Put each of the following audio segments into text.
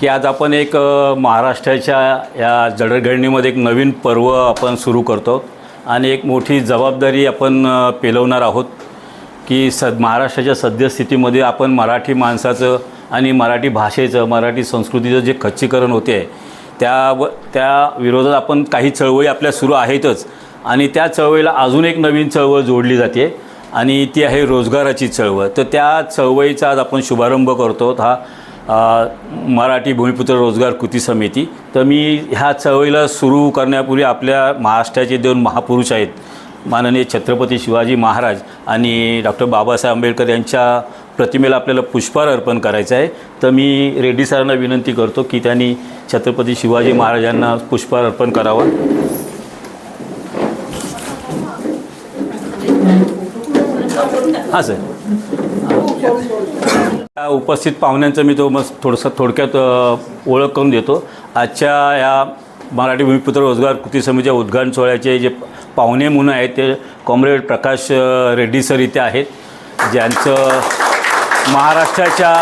की आज आपण एक महाराष्ट्राच्या या जडणघडणीमध्ये एक नवीन पर्व आपण सुरू करतो आणि एक मोठी जबाबदारी आपण पेलवणार आहोत की महाराष्ट्राच्या सद्यस्थितीमध्ये आपण मराठी माणसाचं आणि मराठी भाषेचं मराठी संस्कृतीचं जे खच्चीकरण होते आहे त्या विरोधात आपण काही चळवळी आपल्या सुरू आहेतच आणि त्या चळवळीला अजून एक नवीन चळवळ जोडली जाते आणि ती आहे रोजगाराची चळवळ. तर त्या चळवळीचा आज आपण शुभारंभ करतो हा मराठी भूमिपुत्र रोजगार कृती समिती. तर मी ह्या चळवळीला सुरू करण्यापूर्वी आपल्या महाराष्ट्राचे दोन महापुरुष आहेत माननीय छत्रपती शिवाजी महाराज आणि डॉक्टर बाबासाहेब आंबेडकर यांच्या प्रतिमेला आपल्याला पुष्पहार अर्पण करायचं आहे. तर मी रेड्डी सरांना विनंती करतो की त्यांनी छत्रपती शिवाजी महाराजांना पुष्पहार अर्पण करावं. हां सर. उपस्थित पाहुण्यांचं मी थोडक्यात ओळख करून देतो. आजच्या या मराठी भूमिपुत्र रोजगार कृती समितीच्या उद्घाटन सोहळ्याचे जे पाहुणे म्हणून आहेत ते कॉम्रेड प्रकाश रेड्डी सर इथे आहेत, ज्यांचं महाराष्ट्राच्या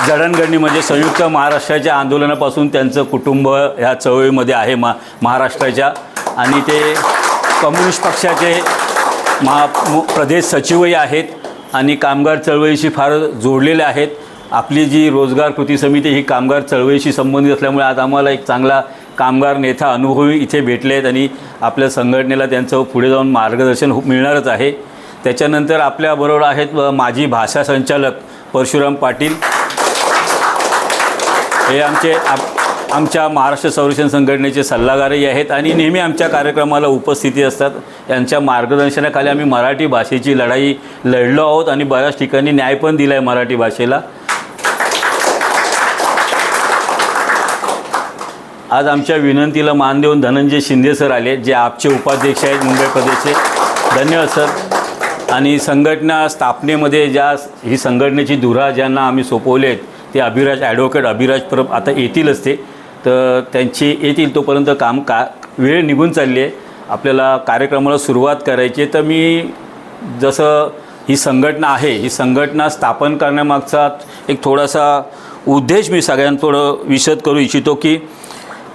जडणघडणी म्हणजे संयुक्त महाराष्ट्राच्या आंदोलनापासून त्यांचं कुटुंब ह्या चळवळीमध्ये आहे महाराष्ट्राच्या आणि ते कम्युनिस्ट पक्षाचे प्रदेश सचिवही आहेत आणि कामगार चळवळीशी फार जोडलेले आहेत. आपली जी रोजगार कृती समिती ही कामगार चळवळीशी संबंधित असल्यामुळे आज आम्हाला एक चांगला कामगार नेता अनुभवी इथे भेटले आहेत आणि आपल्या संघटनेला त्यांचं पुढे जाऊन मार्गदर्शन मिळणारच आहे. त्याच्यानंतर आपल्याबरोबर आहेत माजी भाषा संचालक परशुराम पाटील, हे आमच्या महाराष्ट्र संरक्षण संघटनेचे सल्लागारही आहेत आणि नेहमी आमच्या कार्यक्रमाला उपस्थिती असतात. यांच्या मार्गदर्शनाखाली आम्ही मराठी भाषेची लढाई लढलो आहोत आणि बऱ्याच ठिकाणी न्याय पण दिला आहे मराठी भाषेला. आज आमच्या विनंतीला मान देऊन धनंजय शिंदे सर आले, जे आपचे उपाध्यक्ष आहेत मुंबई प्रदेशचे. धन्यवाद सर. आणि संघटना स्थापनेमध्ये ही संघटनेची धुरा ज्यांना आम्ही सोपवले आहेत ते ॲडव्होकेट अभिराज परब आता येतीलच ते, तर त्यांची येतील तोपर्यंत वेळ निघून चालली आहे. आपल्याला कार्यक्रमाला सुरुवात करायची आहे. तर मी जसं ही संघटना आहे ही संघटना स्थापन करण्यामागचा एक थोडासा उद्देश मी सगळ्यांना थोडं विशद करू इच्छितो की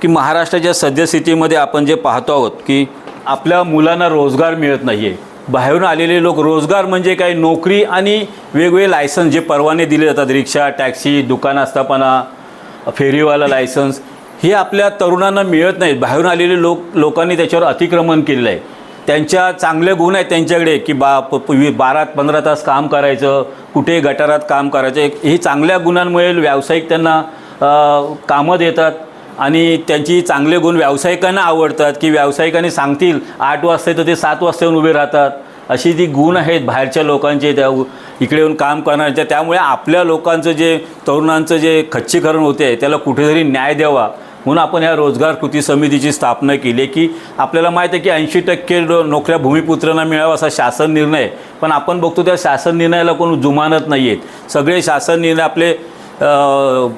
महाराष्ट्राच्या सद्यस्थितीमध्ये आपण जे पाहतो आहोत की आपल्या मुलांना रोजगार मिळत नाही आहे. बाहेरून आलेले लोक रोजगार म्हणजे काय नोकरी आणि वेगवेगळे लायसन्स जे परवाने दिले जातात, रिक्षा, टॅक्सी, दुकान आस्थापना, फेरीवाला लायसन्स, हे आपल्या तरुणांना मिळत नाहीत. बाहेरून आलेले लोकांनी त्याच्यावर अतिक्रमण केलेलं आहे. त्यांच्या चांगले गुण आहेत त्यांच्याकडे की 12-15 तास काम करायचं, कुठे गटारात काम करायचं, हे चांगल्या गुणांमुळे व्यावसायिक त्यांना कामं देतात आणि त्यांची चांगले गुण व्यावसायिकांना आवडतात की व्यावसायिकांनी सांगतील 8 वाजता तर ते 7 वाजता येऊन उभे राहतात. अशी ती गुण आहेत बाहेरच्या लोकांचे त्या इकडे येऊन काम करण्याच्या. त्यामुळे आपल्या लोकांचं जे तरुणांचं जे खच्चीकरण होते त्याला कुठेतरी न्याय द्यावा म्हणून आपण ह्या रोजगार कृती समितीची स्थापना केली की आपल्याला माहीत आहे की 80% नोकऱ्या भूमिपुत्रांना मिळावा असा शासन निर्णय, पण आपण बघतो त्या शासन निर्णयाला कोण जुमानत नाही आहेत. सगळे शासन निर्णय आपले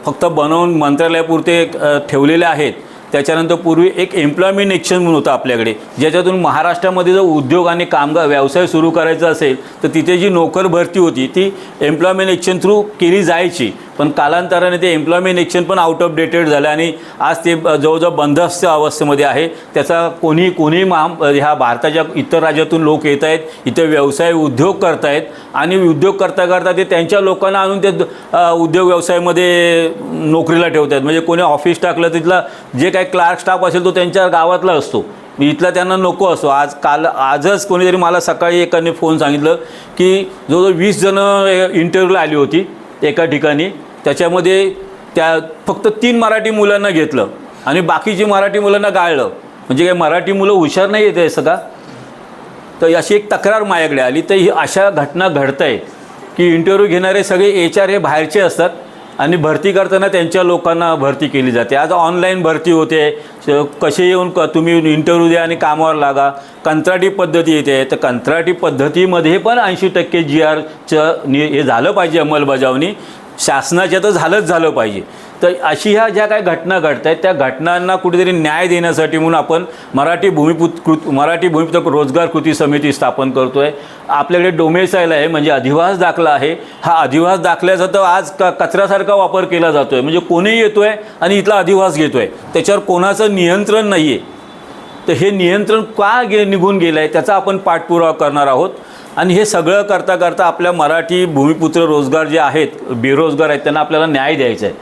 फक्त बनवून मंत्रालयापुरते ठेवलेले आहेत. त्याच्यानंतर पूर्वी एक एम्प्लॉयमेंट एक्शन म्हणून होतं आपल्याकडे, ज्याच्यातून महाराष्ट्रामध्ये जर उद्योग आणि कामगार व्यवसाय सुरू करायचा असेल तर तिथे जी नोकर भरती होती ती एम्प्लॉयमेंट एक्शन थ्रू केली जायची. पण कालांतराने ते एम्प्लॉयमेंट एक्शन पण आउट ऑफ डेटेड झालं आणि आज ते जवळजवळ बंदस्त अवस्थेमध्ये आहे. त्याचा कोणी ह्या भारताच्या इतर राज्यातून लोक येत आहेत, इथे व्यवसाय उद्योग करत आहेत आणि उद्योग करता ते त्यांच्या लोकांना आणून ते उद्योग व्यवसायामध्ये नोकरीला ठेवत आहेत. म्हणजे कोणी ऑफिस टाकलं तिथला जे काही क्लार्क स्टाफ असेल तो त्यांच्या गावातला असतो, इथला त्यांना नको असतो. आजच कोणीतरी मला सकाळी एकाने फोन सांगितलं की जवळजवळ 20 जणं इंटरव्ह्यूला आली होती एका ठिकाणी. त्याच्यामध्ये फक्त 3 मराठी मुलांना घेतलं आणि बाकीची मराठी मुलांना गाळलं. म्हणजे काय मराठी मुलं हुशार नाही येत असं का? तर अशी एक तक्रार माझ्याकडे आली. तर ही अशा घटना घडत आहेत की इंटरव्ह्यू घेणारे सगळे HR हे बाहेरचे असतात आणि भरती करताना त्यांच्या लोकांना भरती केली जाते. आज ऑनलाईन भरती होते, कसे येऊन तुम्ही इंटरव्ह्यू द्या आणि कामावर लागा. कंत्राटी पद्धती येते, तर कंत्राटी पद्धतीमध्ये पण 80% GRचं हे झालं पाहिजे अंमलबजावणी. शासनाच्या तर झालं पाहिजे. तर अशी ह्या ज्या काही घटना घडत आहेत त्या घटनांना कुठेतरी न्याय देण्यासाठी म्हणून आपण मराठी भूमिपुत्र रोजगार कृती समिती स्थापन करतो आहे. आपल्याकडे डोमेसाईल आहे, म्हणजे अधिवास दाखला आहे. हा अधिवास दाखल्याचा तर आज कचऱ्यासारखा वापर केला जातो आहे. म्हणजे कोणीही येतो आहे आणि इथला अधिवास घेतो आहे, त्याच्यावर कोणाचं नियंत्रण नाही आहे. तर हे नियंत्रण का निघून गेलं आहे त्याचा आपण पाठपुरावा करणार आहोत. आणि हे सगळं करता करता आपल्या मराठी भूमिपुत्र रोजगार जे आहेत, बेरोजगार आहेत, त्यांना आपल्याला न्याय द्यायचा आहे.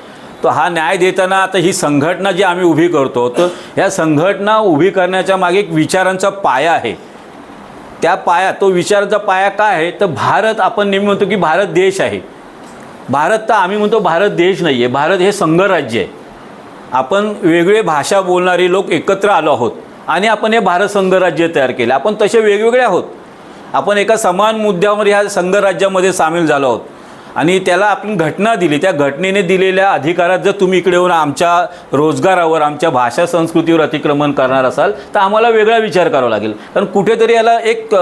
तो हा न्याय देताना आता ही संघटना जी आम्ही उभी करतो, तर ह्या संघटना उभी करण्याच्या मागे एक विचारांचा पाया आहे. तो विचारांचा पाया काय आहे, तर भारत, आपण नेहमी म्हणतो की भारत देश आहे. भारत, तर आम्ही म्हणतो भारत देश नाही आहे, भारत हे संघराज्य आहे. आपण वेगळे भाषा बोलणारे लोक एकत्र आलो आहोत आणि आपण हे भारत संघराज्य तयार केलं. आपण तसे वेगवेगळे आहोत, आपण एका समान मुद्द्यावर ह्या संघराज्यामध्ये सामील झालो आहोत आणि त्याला आपण घटना दिली. त्या घटनेने दिलेल्या अधिकारात जर तुम्ही इकडे येऊन आमच्या रोजगारावर, आमच्या भाषा संस्कृतीवर अतिक्रमण करणार असाल तर आम्हाला वेगळा विचार करावा लागेल. कारण कुठेतरी याला एक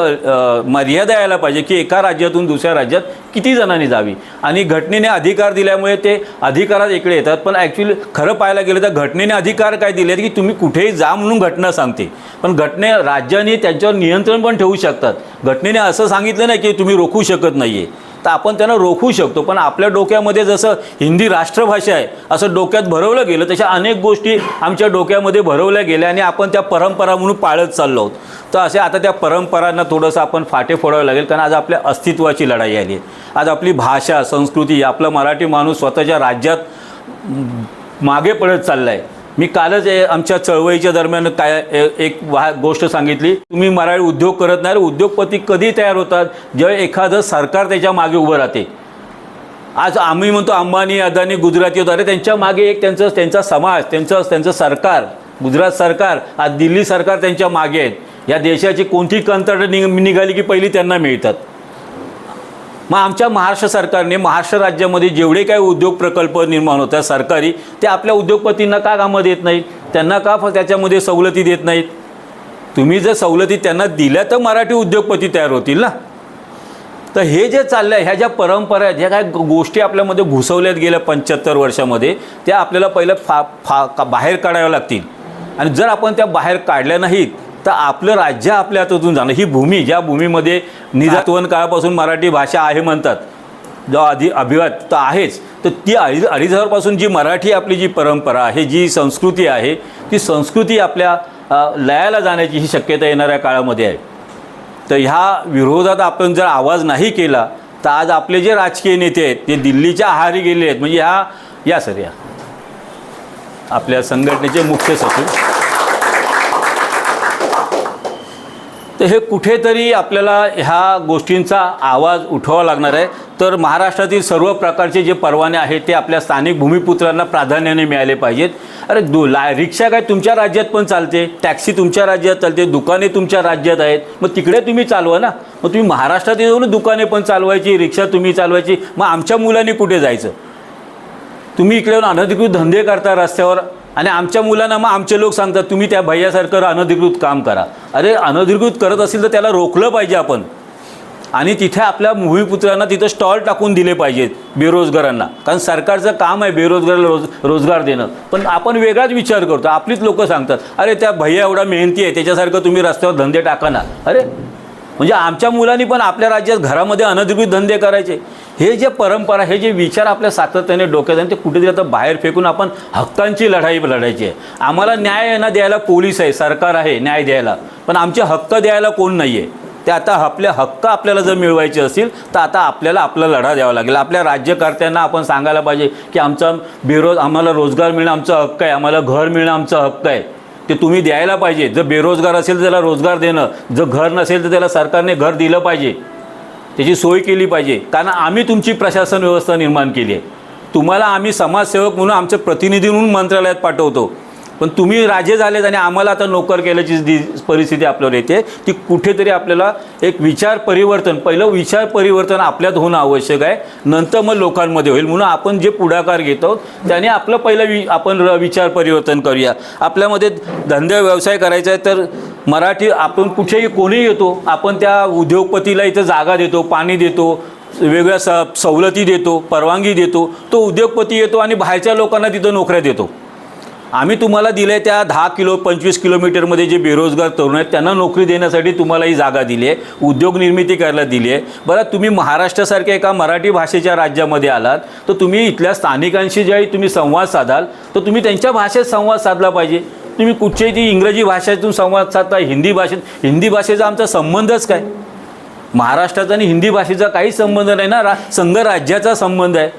मर्यादा यायला पाहिजे की एका राज्यातून दुसऱ्या राज्यात किती जणांनी जावी. आणि घटनेने अधिकार दिल्यामुळे ते अधिकारात इकडे येतात. पण ॲक्च्युली खरं पाहायला गेलं तर घटनेने अधिकार काय दिले की तुम्ही कुठेही जा म्हणून घटना सांगते, पण राज्याने त्यांच्यावर नियंत्रण पण ठेवू शकतात. घटनेने असं सांगितलं नाही की तुम्ही रोखू शकत नाही आहे, तर आपण त्यांना रोखू शकतो. पण आपल्या डोक्यामध्ये जसं हिंदी राष्ट्रभाषा आहे असं डोक्यात भरवलं गेलं, तशा अनेक गोष्टी आमच्या डोक्यामध्ये भरवल्या गेल्या आणि आपण त्या परंपरा म्हणून पाळत चाललो आहोत. तर असे आता त्या परंपरांना थोडंसं आपण फाटे फोडावे लागेल, कारण आज आपल्या अस्तित्वाची लढाई आली आहे. आज आपली भाषा संस्कृती, आपला मराठी माणूस स्वतःच्या राज्यात मागे पडत चालला आहे. मी कालच आमच्या चळवळीच्या दरम्यान एक गोष्ट सांगितली, तुम्ही मराठी उद्योग करत नाही. उद्योगपती कधी तयार होतात, जेव्हा एखादं सरकार त्याच्या मागे उभं राहते. आज आम्ही म्हणतो अंबानी, अदानी, गुजराती होतात, त्यांच्या मागे एक त्यांचा समाज, त्यांचं सरकार, गुजरात सरकार, आज दिल्ली सरकार त्यांच्या मागे आहेत. या देशाची कोणती कंत्राटं निघाली की पहिली त्यांना मिळतात. मग आमच्या महाराष्ट्र सरकारने महाराष्ट्र राज्यामध्ये जेवढे काही उद्योग प्रकल्प निर्माण होतात सरकारी, ते आपल्या उद्योगपतींना का कामं देत नाहीत, त्यांना का त्याच्यामध्ये सवलती देत नाहीत. तुम्ही जर सवलती त्यांना दिल्या तर मराठी उद्योगपती तयार होतील ना. तर हे जे चाललं आहे, ह्या ज्या परंपरा आहेत, ह्या काय गोष्टी आपल्यामध्ये घुसवल्यात गेल्या 75 वर्षामध्ये, त्या आपल्याला पहिलं बाहेर काढाव्या लागतील. आणि जर आपण त्या बाहेर काढल्या नाहीत तर आपलं राज्य आपल्या हातातून जाणं. ही भूमी, ज्या भूमीमध्ये निजातवन काळापासून मराठी भाषा आहे म्हणतात, जो अभिवाद तर आहेच, तर ती 2,500 जी मराठी आपली जी परंपरा आहे, जी संस्कृती आहे, ती संस्कृती आपल्या लयाला जाण्याची ही शक्यता येणाऱ्या काळामध्ये आहे. तर ह्या विरोधात आपण जर आवाज नाही केला तर आज आपले जे राजकीय नेते आहेत ते दिल्लीच्या आहारी गेले आहेत. म्हणजे या आपल्या संघटनेचे मुख्य सचिव, तर हे कुठेतरी आपल्याला ह्या गोष्टींचा आवाज उठवावा लागणार आहे. तर महाराष्ट्रातील सर्व प्रकारचे जे परवाने आहेत ते आपल्या स्थानिक भूमिपुत्रांना प्राधान्याने मिळाले पाहिजेत. अरे रिक्षा काय तुमच्या राज्यात पण चालते, टॅक्सी तुमच्या राज्यात चालते, दुकाने तुमच्या राज्यात आहेत, मग तिकडे तुम्ही चालवा ना. मग तुम्ही महाराष्ट्रात येऊन दुकाने पण चालवायची, रिक्षा तुम्ही चालवायची, मग आमच्या मुलांनी कुठे जायचं. तुम्ही इकडे येऊन अनधिकृत धंदे करता रस्त्यावर आणि आमच्या मुलांना मग आमचे लोक सांगतात तुम्ही त्या भैयासारखं अनधिकृत काम करा. अरे अनधिकृत करत असेल तर त्याला रोखलं पाहिजे आपण. आणि तिथे आपल्या भूमिपुत्रांना तिथं स्टॉल टाकून दिले पाहिजेत बेरोजगारांना, कारण सरकारचं काम आहे बेरोजगाराला रोजगार देणं. पण आपण वेगळाच विचार करतो. आपलीच लोक सांगतात अरे त्या भैया एवढा मेहनती आहे, त्याच्यासारखं तुम्ही रस्त्यावर धंदे टाका ना. अरे म्हणजे आमच्या मुलांनी पण आपल्या राज्यात घरामध्ये अनधिकृत धंदे करायचे. हे जे परंपरा, हे जे विचार आपल्या सातत्याने डोक्यात आहे ते कुठेतरी आता बाहेर फेकून आपण हक्कांची लढाई लढायची आहे. आम्हाला न्याय ना द्यायला पोलीस आहे, सरकार आहे न्याय द्यायला, पण आमचे हक्क द्यायला कोण नाही आहे. ते आता आपले हक्क आपल्याला जर मिळवायचे असतील तर आता आपल्याला आपला लढा द्यावा लागेल. आपल्या राज्यकर्त्यांना आपण सांगायला पाहिजे की आम्हाला रोजगार मिळणं आमचा हक्क आहे, आम्हाला घर मिळणं आमचा हक्क आहे, ते तुम्ही द्यायला पाहिजे. जर बेरोजगार असेल तर त्याला रोजगार देणं, जर घर नसेल तर त्याला सरकारने घर दिलं पाहिजे, त्याची सोय केली पाहिजे. कारण आम्ही तुमची प्रशासन व्यवस्था निर्माण केली आहे. तुम्हाला आम्ही समाजसेवक म्हणून आमचे प्रतिनिधी म्हणून मंत्रालयात पाठवतो, पण तुम्ही राजे झालेत आणि आम्हाला आता नोकर केल्याची जी परिस्थिती आपल्यावर येते, ती कुठेतरी आपल्याला एक विचार परिवर्तन, पहिलं विचार परिवर्तन आपल्यात होणं आवश्यक आहे, नंतर मग लोकांमध्ये होईल. म्हणून आपण जे पुढाकार घेतो त्याने आपलं पहिलं आपण विचार परिवर्तन करूया. आपल्यामध्ये धंदे व्यवसाय करायचा आहे तर मराठी आपण कुठेही कोणीही येतो, आपण त्या उद्योगपतीला इथं जागा देतो, पाणी देतो, वेगळ्या सवलती देतो, परवानगी देतो, तो उद्योगपती येतो आणि बाहेरच्या लोकांना तिथं नोकऱ्या देतो. आम्ही तुम्हाला दिले त्या 10-25 किलोमीटरमध्ये जे बेरोजगार तरुण आहेत त्यांना नोकरी देण्यासाठी तुम्हाला ही जागा दिली आहे, उद्योग निर्मिती करायला दिली आहे. बरं, तुम्ही महाराष्ट्रासारख्या एका मराठी भाषेच्या राज्यामध्ये आलात तर तुम्ही इथल्या स्थानिकांशी ज्यावेळी तुम्ही संवाद साधाल तर तुम्ही त्यांच्या भाषेत संवाद साधला पाहिजे. तुम्ही कुठच्याही ती इंग्रजी भाषेतून संवाद साधता, हिंदी भाषेचा आमचा संबंधच काय? महाराष्ट्राचा आणि हिंदी भाषेचा काही संबंध नाही ना, संघ राज्याचा संबंध आहे.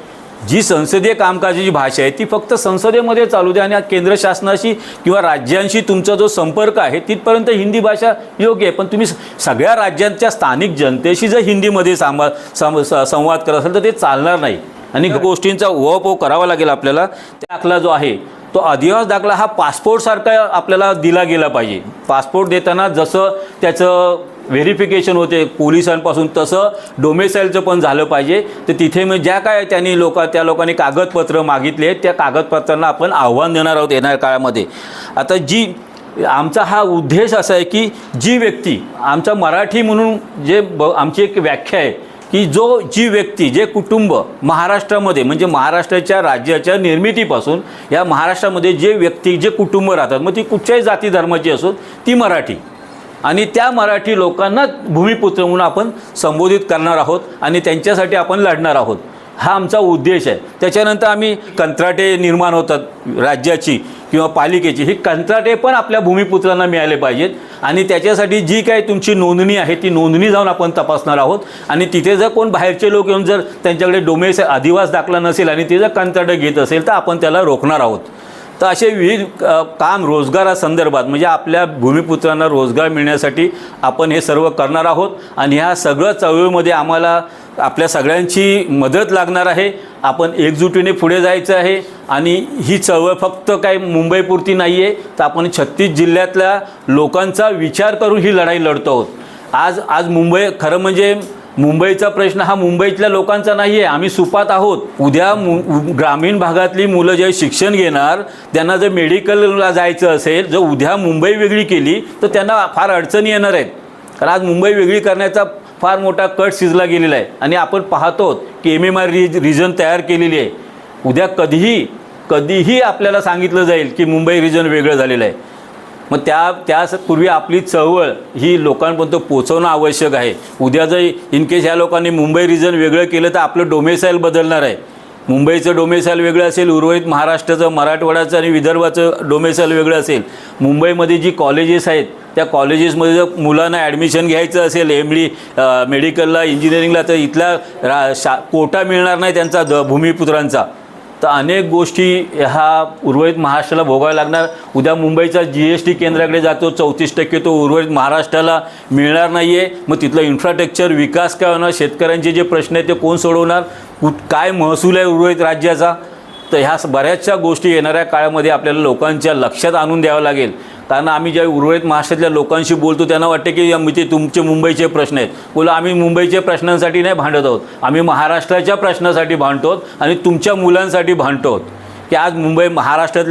जी संसदीय कामकाजाची भाषा आहे ती फक्त संसदेमध्ये चालू द्या आणि केंद्र शासनाशी किंवा राज्यांशी तुमचा जो संपर्क आहे तिथपर्यंत हिंदी भाषा योग्य आहे. पण तुम्ही सगळ्या राज्यांच्या स्थानिक जनतेशी जर हिंदीमध्ये संवाद करत असाल तर ते चालणार नाही. आणि गोष्टींचा उहापोह करावा लागेल आपल्याला. त्या दाखला जो आहे तो अधिवास दाखला हा पासपोर्टसारखा आपल्याला दिला गेला पाहिजे. पासपोर्ट देताना जसं त्याचं व्हेरिफिकेशन होते पोलिसांपासून तसं डोमेसाईलचं पण झालं पाहिजे. तर तिथे मग ज्या काय त्या लोकांनी कागदपत्र मागितले आहेत त्या कागदपत्रांना आपण आव्हान देणार आहोत येणाऱ्या काळामध्ये. आता आमचा हा उद्देश असा आहे की जी व्यक्ती आमचा मराठी म्हणून आमची एक व्याख्या आहे की जी व्यक्ती जे कुटुंब महाराष्ट्रामध्ये म्हणजे महाराष्ट्राच्या राज्याच्या निर्मितीपासून या महाराष्ट्रामध्ये जे कुटुंब राहतात मग ती कुठच्याही जाती धर्माची असो ती मराठी आणि त्या मराठी लोकांना भूमिपुत्र म्हणून आपण संबोधित करणार आहोत आणि त्यांच्यासाठी आपण लढणार आहोत. हा आमचा उद्देश आहे. त्याच्यानंतर आम्ही कंत्राटे निर्माण होतात राज्याची किंवा पालिकेची, ही कंत्राटे पण आपल्या भूमिपुत्रांना मिळाले पाहिजेत आणि त्याच्यासाठी जी काही तुमची नोंदणी आहे ती नोंदणी जाऊन आपण तपासणार आहोत. आणि तिथे जर कोण बाहेरचे लोक येऊन जर त्यांच्याकडे अधिवास दाखला नसेल आणि ते जर कंत्राटे घेत असेल तर आपण त्याला रोखणार आहोत. तर असे विविध काम रोजगारासंदर्भात म्हणजे आपल्या भूमिपुत्रांना रोजगार मिळण्यासाठी आपण हे सर्व करणार आहोत. आणि ह्या सगळं चळवळीमध्ये आम्हाला आपल्या सगळ्यांची मदत लागणार आहे. आपण एकजुटीने पुढे जायचं आहे आणि ही चळवळ फक्त काय मुंबईपुरती नाही आहे तर आपण 36 जिल्ह्यातल्या लोकांचा विचार करून ही लढाई लढतो आहोत. आज मुंबई खरं म्हणजे मुंबईचा प्रश्न हा मुंबईतल्या लोकांचा नाही आहे. आम्ही सुपात आहोत. उद्या ग्रामीण भागातली मुलं जे शिक्षण घेणार त्यांना जर मेडिकलला जायचं असेल, जर उद्या मुंबई वेगळी केली तर त्यांना फार अडचणी येणार आहेत. कारण आज मुंबई वेगळी करण्याचा फार मोठा कट शिजला गेलेला आहे आणि आपण पाहतो की MMR रिजन तयार केलेली आहे. उद्या कधीही आपल्याला सांगितलं जाईल की मुंबई रिजन वेगळं झालेलं आहे. मग त्यापूर्वी आपली चळवळ ही लोकांपर्यंत पोहोचवणं आवश्यक आहे. उद्या जर इनकेस ह्या लोकांनी मुंबई रिजन वेगळं केलं तर आपलं डोमेसाईल बदलणार आहे. मुंबईचं डोमेसाईल वेगळं असेल, उर्वरित महाराष्ट्राचं, मराठवाड्याचं आणि विदर्भाचं डोमेसाईल वेगळं असेल. मुंबईमध्ये जी कॉलेजेस आहेत त्या कॉलेजेसमध्ये जर मुलांना ॲडमिशन घ्यायचं असेल मेडिकलला, इंजिनिअरिंगला तर इथला कोटा मिळणार नाही त्यांचा भूमिपुत्रांचा. तर अनेक गोष्टी ह्या उर्वरित महाराष्ट्राला भोगाव्या लागणार. उद्या मुंबईचा GST केंद्राकडे जातो 34% तो उर्वरित महाराष्ट्राला मिळणार नाही आहे. मग तिथलं इन्फ्रास्ट्रक्चर विकास काय होणार, शेतकऱ्यांचे जे प्रश्न आहेत ते कोण सोडवणार, काय महसूल आहे उर्वरित राज्याचा. तर ह्या बऱ्याचशा गोष्टी येणाऱ्या काळामध्ये आपल्याला लोकांच्या लक्षात आणून द्यावं लागेल. कारण आम्ही ज्या उर्वरित महाराष्ट्रातल्या लोकांशी बोलतो त्यांना वाटते की ते तुमचे मुंबईचे प्रश्न आहेत. बोला आम्ही मुंबईच्या प्रश्नांसाठी नाही भांडत आहोत, आम्ही महाराष्ट्राच्या प्रश्नासाठी भांडतो आहोत आणि तुमच्या मुलांसाठी भांडतो आहोत. की आज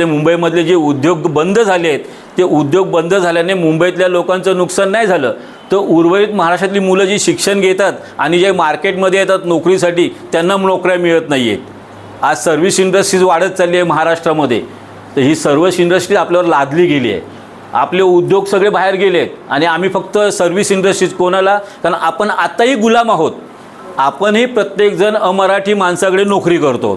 मुंबईमधले जे उद्योग बंद झाले आहेत ते उद्योग बंद झाल्याने मुंबईतल्या लोकांचं नुकसान नाही झालं तर उर्वरित महाराष्ट्रातली मुलं जी शिक्षण घेतात आणि जे मार्केटमध्ये येतात नोकरीसाठी त्यांना नोकऱ्या मिळत नाही आहेत. आज सर्व्हिस इंडस्ट्रीज वाढत चालली आहे महाराष्ट्रामध्ये. तर ही सर्व्हिस इंडस्ट्री आपल्यावर लादली गेली आहे. आपले उद्योग सगळे बाहेर गेले आहेत आणि आम्ही फक्त सर्व्हिस इंडस्ट्रीज कोणाला, कारण आपण आताही गुलाम आहोत. आपणही प्रत्येकजण अमराठी माणसाकडे नोकरी करतो.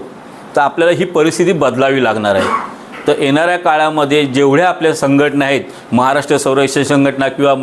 तर आपल्याला ही परिस्थिती बदलावी लागणार आहे. तर येणाऱ्या काळामध्ये जेवढ्या आपल्या संघटना आहेत, महाराष्ट्र संरक्षण संघटना किंवा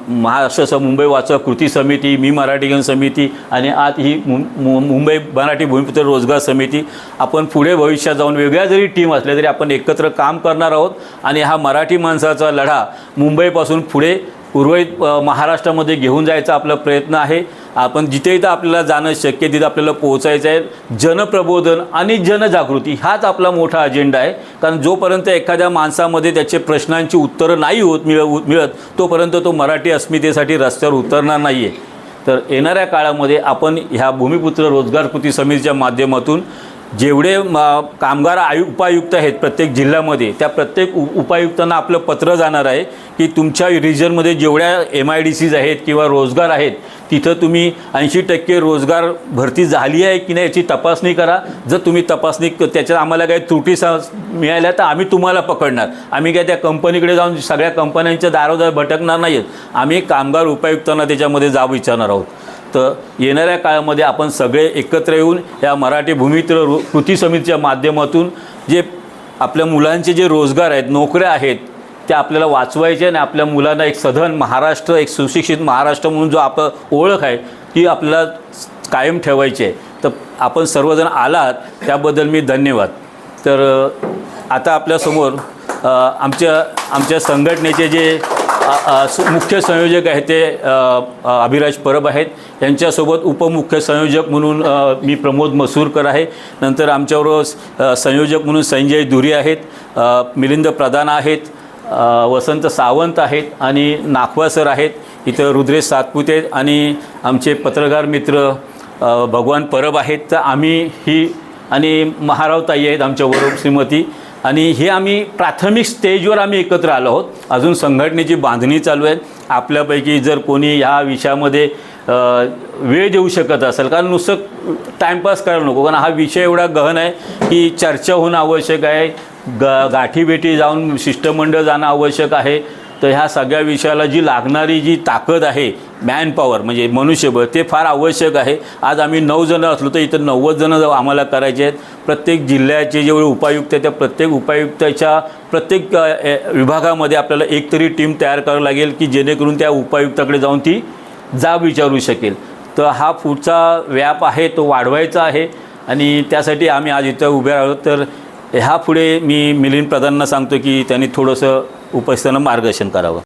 महाराष्ट्र मुंबई वाचक कृती समिती, मी मराठीगण समिती आणि आज ही मुंबई मराठी भूमिपुत्र रोजगार समिती, आपण पुढे भविष्यात जाऊन वेगळ्या जरी टीम असल्या तरी आपण एकत्र काम करणार आहोत. आणि हा मराठी माणसाचा लढा मुंबईपासून पुढे उर्वरित महाराष्ट्रामध्ये घेऊन जायचा आपला प्रयत्न आहे. आपण जिथे इथं आपल्याला जाणं शक्य तिथं आपल्याला पोहोचायचं आहे. जनप्रबोधन आणि जनजागृती हाच आपला मोठा अजेंडा आहे. कारण जोपर्यंत एखाद्या माणसामध्ये त्याचे प्रश्नांची उत्तरं नाही मिळत तोपर्यंत तो मराठी अस्मितेसाठी रस्त्यावर उतरणार नाही आहे. तर येणाऱ्या काळामध्ये आपण ह्या भूमिपुत्र रोजगार कृती समितीच्या माध्यमातून जेवढे कामगार उपायुक्त आहेत प्रत्येक जिल्ह्यामध्ये, त्या प्रत्येक उपायुक्तांना आपलं पत्र जाणार आहे की तुमच्या रिजनमध्ये जेवढ्या MIDCs आहेत किंवा रोजगार आहेत तिथं तुम्ही 80% रोजगार भरती झाली आहे की नाही याची तपासणी करा. जर तुम्ही तपासणी त्याच्यात आम्हाला काही त्रुटी मिळाल्या तर आम्ही तुम्हाला पकडणार. आम्ही काय त्या कंपनीकडे जाऊन सगळ्या कंपन्यांच्या दारोदार भटकणार नाही आहेत. आम्ही कामगार उपायुक्तांना त्याच्यामध्ये जाब विचारणार आहोत. तर येणाऱ्या काळामध्ये आपण सगळे एकत्र येऊन या मराठी भूमित्र कृती समितीच्या माध्यमातून जे आपल्या मुलांचे जे रोजगार आहेत, नोकऱ्या आहेत, त्या आपल्याला वाचवायचे आणि आपल्या मुलांना एक सधन महाराष्ट्र, एक सुशिक्षित महाराष्ट्र म्हणून जो आपलं ओळख आहे ती आपल्याला कायम ठेवायची आहे. तर आपण सर्वजण आलात त्याबद्दल मी धन्यवाद. तर आता आपल्यासमोर आमच्या संघटनेचे जे मुख्य संयोजक आहेत ते अभिराज परब आहेत. यांच्यासोबत उपमुख्य संयोजक म्हणून मी प्रमोद मसूरकर आहे. नंतर आमच्याबरोबर संयोजक म्हणून संजय धुरी आहेत, मिलिंद प्रधान आहेत, वसंत सावंत आहेत आणि नाखवा सर आहेत. इथं रुद्रेश सातपुते आणि आमचे पत्रकार मित्र भगवान परब आहेत. तर आम्ही ही आणि महाराव ताई आहेत आमच्याबरोबर श्रीमती, आणि हे आम्ही प्राथमिक स्टेजवर आम्ही एकत्र आलो आहोत. अजून संघटनेची बांधणी चालू आहे. आपल्यापैकी जर कोणी ह्या विषयामध्ये वेळ देऊ शकत असेल, कारण नुसतं टाईमपास करायला नको, कारण हा विषय एवढा गहन आहे की चर्चा होणं आवश्यक आहे, गाठीभेटी जाऊन शिष्टमंडळ जाणं आवश्यक आहे. तर ह्या सगळ्या विषयाला जी लागणारी जी ताकद आहे, मॅन पॉवर म्हणजे मनुष्यबळ, ते फार आवश्यक आहे. आज आम्ही 9 जणं असलो तर इथं 90 जणं आम्हाला करायचे आहेत. प्रत्येक जिल्ह्याचे जेवढे उपायुक्त आहेत त्या प्रत्येक उपायुक्ताच्या प्रत्येक विभागामध्ये आपल्याला एक तरी टीम तयार करावी लागेल की जेणेकरून त्या उपायुक्ताकडे जाऊन ती जाब विचारू शकेल. तर हा पुढचा व्याप आहे तो वाढवायचा आहे आणि त्यासाठी आम्ही आज इथं उभे राहिलो. तर ह्या पुढे मी मिलिंद प्रधानांना सांगतो की त्यांनी थोडंसं उपस्थितांना मार्गदर्शन करावं.